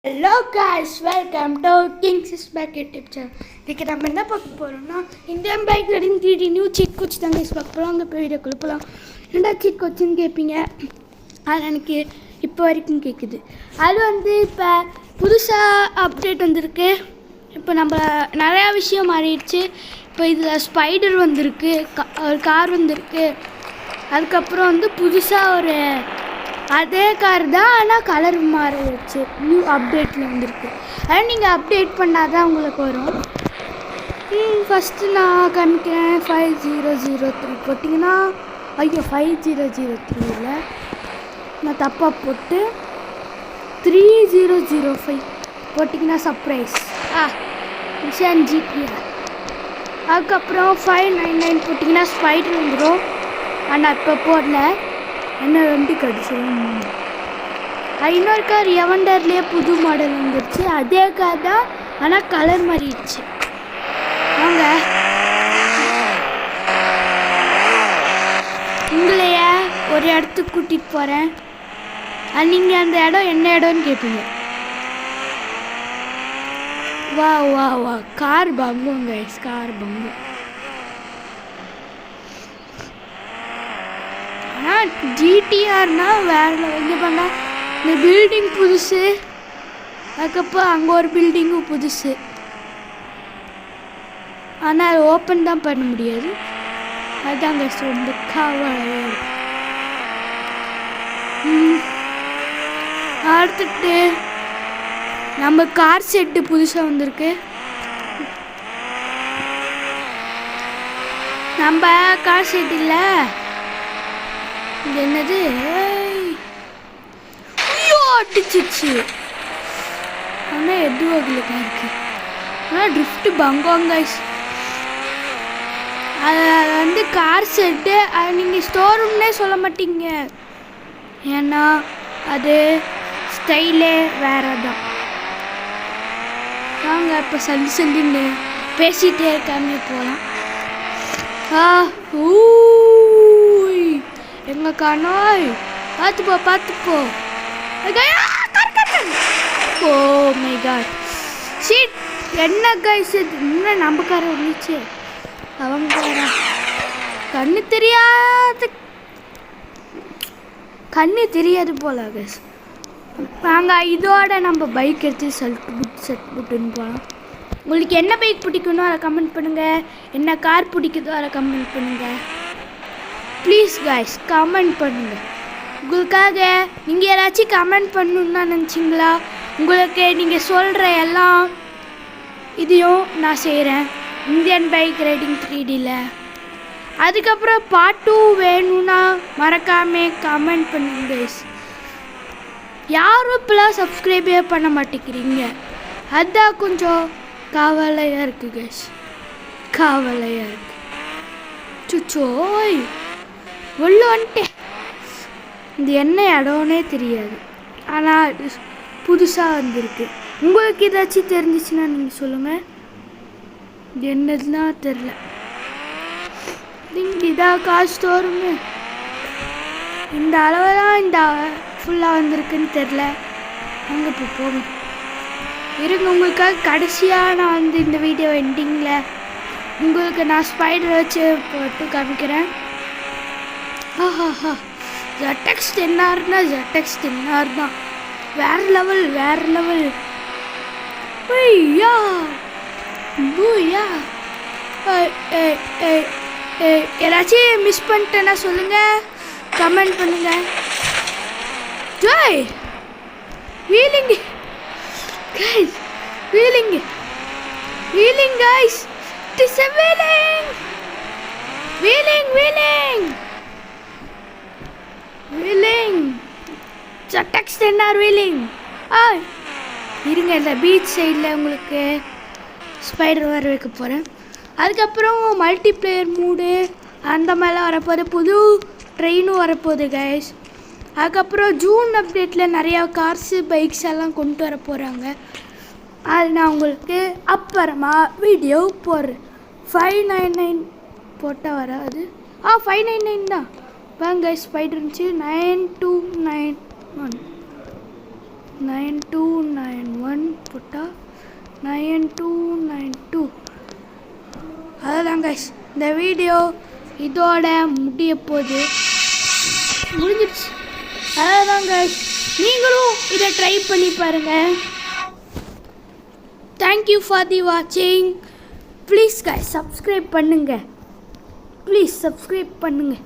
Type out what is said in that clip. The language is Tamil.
Hello guys, welcome to Kings is back YouTube channel. இதுக்கு நம்ம என்ன பார்க்க போகிறோம்னா, Indian bike riding 3D new cheat codes தாங்க பார்க்க போகிறோம். அங்கே போய் வீடியோ கொடுப்பலாம். என்னடா சீட் கோச்சுன்னு கேட்பீங்க. அது எனக்கு இப்போ வரைக்கும் கேட்குது. அது இப்போ புதுசாக அப்டேட் வந்திருக்கு. இப்போ நம்ம நிறையா விஷயம் மாறிடுச்சு. இப்போ இதில் ஸ்பைடர் வந்திருக்கு, ஒரு கார் வந்திருக்கு. அதுக்கப்புறம் புதுசாக ஒரு அதே கார் தான், ஆனால் கலர் மாறிடுச்சு. நியூ அப்டேட்டில் வந்துருக்கு. ஆனால் நீங்கள் அப்டேட் பண்ணால் தான் உங்களுக்கு வரும். ஃபஸ்ட்டு நான் காமிக்கிறேன். 5003 போட்டிங்கன்னா, ஐயோ 5003 நான் தப்பாக போட்டு 3005 போட்டிங்கன்னா சர்ப்ரைஸ் மிஷன் ஜிடிஆர். அதுக்கப்புறம் 599 போட்டிங்கன்னா ஸ்பைடர் வந்துடும். ஆனால் இப்போ போடல, என்ன வண்டி கிடச்சிடும். இன்னொரு கார் எவண்டர்லேயே புது மாடல் வந்துடுச்சு. அதே கார் தான், ஆனால் கலர் மாறிடுச்சு. வாங்க உங்களைய ஒரு இடத்துக்கு கூட்டிகிட்டு போகிறேன். நீங்கள் அந்த இடம் என்ன இடம்னு கேட்பீங்க. வா வா வா கார் பங்குங்க, கார் பங்கு. ஆனால் ஜிடிஆர்னா வேறு லெவல் பண்ண. இந்த பில்டிங் புதுசு, அதுக்கப்புறம் அங்கே ஒரு பில்டிங்கும் புதுசு. ஆனால் அது ஓப்பன் தான் பண்ண முடியாது. அதுதாங்க ரொம்ப கவலையாக இருக்கு. அடுத்துட்டு நம்ம கார் செட்டு புதுசாக வந்திருக்கு. நம்ம கார் செட் இல்லை, இது என்னது, ஐயோ அடிச்சிச்சு. ஆனால் எதுவும் அதில் இருக்கு. ஆனால் ட்ரிஃப்ட்டு பங்கோங்க. அது கார் செட்டு. அது நீங்கள் ஸ்டோர் ரூம்னே சொல்ல மாட்டீங்க, ஏன்னா அது ஸ்டைலே வேறு தான். வாங்க இப்போ சல்லின்னு பேசிகிட்டே இருக்காமே போகலாம். எங்க காணோய், பார்த்துப்போ. Oh my God, shit. என்ன கைஸ், இன்னும் நம்ம கார வந்துச்சு. அவங்க கண்ணு தெரியாது போல கைஸ். வாங்க இதோட நம்ம பைக் எடுத்து செட் புட்டுன்னு போகலாம். உங்களுக்கு என்ன பைக் பிடிக்கணும் அதை கமெண்ட் பண்ணுங்கள். என்ன கார் பிடிக்குதோ அதை கமெண்ட் பண்ணுங்கள். ப்ளீஸ் காய்ஸ் கமெண்ட் பண்ணுங்கள். உங்களுக்காக நீங்கள் யாராச்சும் கமெண்ட் பண்ணணுன்னா நினச்சிங்களா, உங்களுக்கு நீங்கள் சொல்கிற எல்லாம் இதையும் நான் செய்கிறேன் இந்தியன் பைக் ரைடிங் 3Dயில். அதுக்கப்புறம் பார்ட் 2 வேணும்னா மறக்காமல் கமெண்ட் பண்ணுங்க கைஸ். யாரும் இப்போலாம் சப்ஸ்கிரைபே பண்ண மாட்டேங்கிறீங்க, அதுதான் கொஞ்சம் கவலையாக இருக்குது கைஸ், கவலையாக இருக்குது. சுச்சோய் உள்ள வந்துட்டேன். இது என்ன இடம்னே தெரியாது, ஆனால் புதுசாக வந்திருக்கு. உங்களுக்கு ஏதாச்சும் தெரிஞ்சிச்சுன்னா நீங்கள் சொல்லுங்கள். இது என்னதுன்னா தெரில. நீங்கள் இதாக காசு ஸ்டோருங்க. இந்த அளவு தான் இந்த ஃபுல்லாக வந்திருக்குன்னு தெரில. அங்கே இப்போ போகும் இருங்க. உங்களுக்காக கடைசியாக நான் இந்த வீடியோ எண்டிங்கில் உங்களுக்கு நான் ஸ்பைடர் வச்சு போட்டு காமிக்கிறேன். ZX 10R ZX 10R தான். வேறு லெவல், வேறு லெவல். ஐயா பூயா. ஏதாச்சும் மிஸ் பண்ணிட்டேன்னா சொல்லுங்கள், கமெண்ட் பண்ணுங்கள். Joy wheeling guys, wheeling guys, it is a wheeling ZX 10R wheeling. இருங்க, இந்த பீச் சைடில் உங்களுக்கு ஸ்பைடர் வர வைக்க போகிறேன். அதுக்கப்புறம் மல்டிப்ளேயர் மூடு அந்த மாதிரிலாம் வரப்போகுது. புது ட்ரெயினும் வரப்போகுது கைஸ். அதுக்கப்புறம் ஜூன் அப்டேட்டில் நிறையா கார்ஸு பைக்ஸ் எல்லாம் கொண்டு வர போகிறாங்க. அது நான் உங்களுக்கு அப்புறமா வீடியோ போடுறேன். 599 போட்டால் வராது. 599 தான். வாங்க ஸ்பைடர் இருந்துச்சு. 9291 9291 போட்டால் 9292. அதுதான் கைஸ், இந்த வீடியோ இதோட முடிய போகுது, முடிஞ்சிடுச்சு. அதுதான் கைஸ், நீங்களும் இதை ட்ரை பண்ணி பாருங்கள். தேங்க்யூ ஃபார் தி வாட்சிங். ப்ளீஸ் கைஸ் சப்ஸ்கிரைப் பண்ணுங்கள், ப்ளீஸ் சப்ஸ்கிரைப் பண்ணுங்கள்.